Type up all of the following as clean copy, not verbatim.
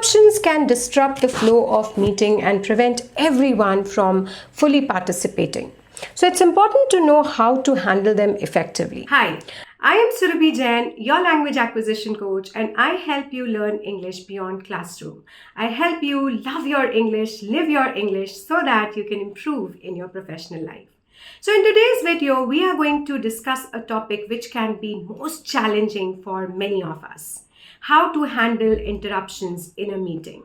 Interruptions can disrupt the flow of meeting and prevent everyone from fully participating. So it's important to know how to handle them effectively. Hi, I am SURABHI JAIN, your language acquisition coach, and I help you learn English beyond classroom. I help you love your English, live your English so that you can improve in your professional life. So in today's video, we are going to discuss a topic which can be most challenging for many of us: how to handle interruptions in a meeting.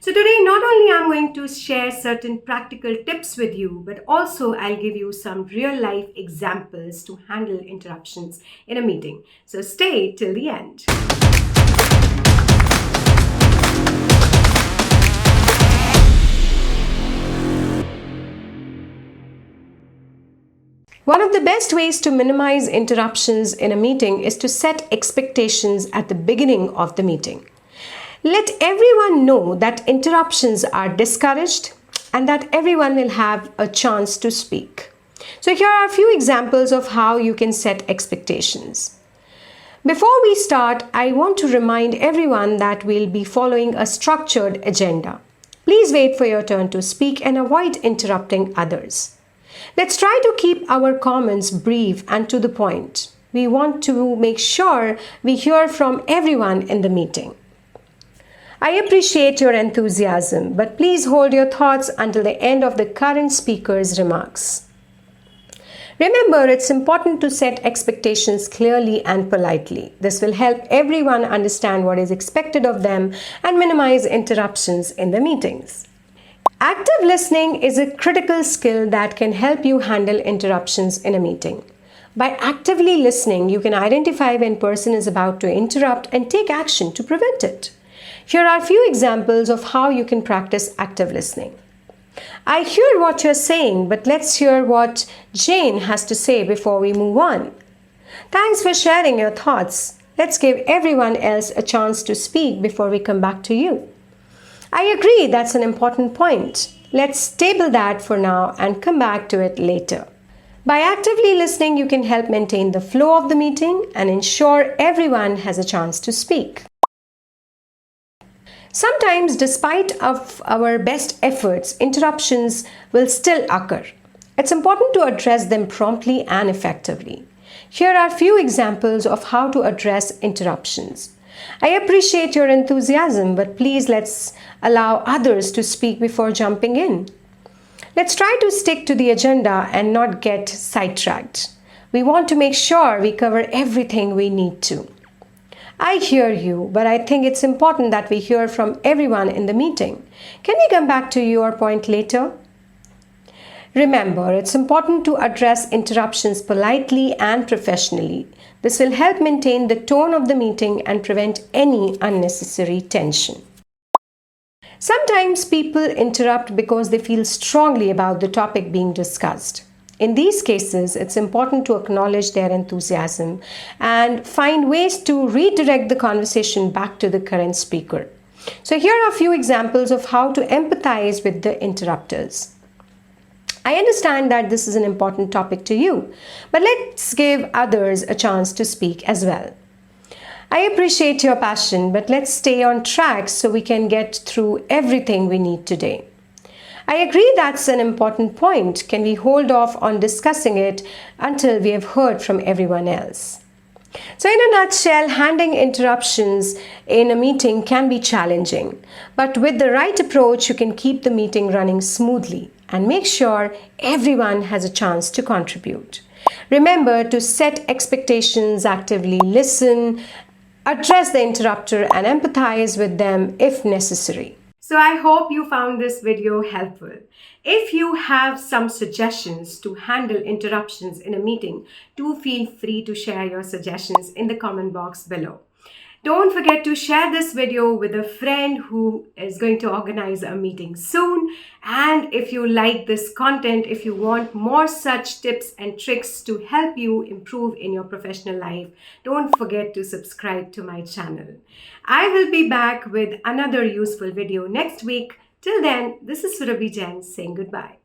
So today, not only I'm going to share certain practical tips with you, but also I'll give you some real life examples to handle interruptions in a meeting. So stay till the end. One of the best ways to minimize interruptions in a meeting is to set expectations at the beginning of the meeting. Let everyone know that interruptions are discouraged and that everyone will have a chance to speak. So here are a few examples of how you can set expectations. Before we start, I want to remind everyone that we'll be following a structured agenda. Please wait for your turn to speak and avoid interrupting others. Let's try to keep our comments brief and to the point. We want to make sure we hear from everyone in the meeting. I appreciate your enthusiasm, but please hold your thoughts until the end of the current speaker's remarks. Remember, it's important to set expectations clearly and politely. This will help everyone understand what is expected of them and minimize interruptions in the meetings. Active listening is a critical skill that can help you handle interruptions in a meeting. By actively listening, you can identify when a person is about to interrupt and take action to prevent it. Here are a few examples of how you can practice active listening. I hear what you're saying, but let's hear what Jane has to say before we move on. Thanks for sharing your thoughts. Let's give everyone else a chance to speak before we come back to you. I agree, that's an important point. Let's table that for now and come back to it later. By actively listening, you can help maintain the flow of the meeting and ensure everyone has a chance to speak. Sometimes, despite of our best efforts, interruptions will still occur. It's important to address them promptly and effectively. Here are a few examples of how to address interruptions. I appreciate your enthusiasm, but please let's allow others to speak before jumping in. Let's try to stick to the agenda and not get sidetracked. We want to make sure we cover everything we need to. I hear you, but I think it's important that we hear from everyone in the meeting. Can we come back to your point later? Remember, it's important to address interruptions politely and professionally. This will help maintain the tone of the meeting and prevent any unnecessary tension. Sometimes people interrupt because they feel strongly about the topic being discussed. In these cases, it's important to acknowledge their enthusiasm and find ways to redirect the conversation back to the current speaker. So here are a few examples of how to empathize with the interrupters. I understand that this is an important topic to you, but let's give others a chance to speak as well. I appreciate your passion, but let's stay on track so we can get through everything we need today. I agree that's an important point. Can we hold off on discussing it until we have heard from everyone else? So in a nutshell, handling interruptions in a meeting can be challenging, but with the right approach, you can keep the meeting running smoothly and make sure everyone has a chance to contribute. Remember to set expectations, actively listen, address the interrupter, and empathize with them if necessary. So I hope you found this video helpful. If you have some suggestions to handle interruptions in a meeting, do feel free to share your suggestions in the comment box below. Don't forget to share this video with a friend who is going to organize a meeting soon. And if you like this content, if you want more such tips and tricks to help you improve in your professional life, don't forget to subscribe to my channel. I will be back with another useful video next week. Till then, this is SURABHI Jain saying goodbye.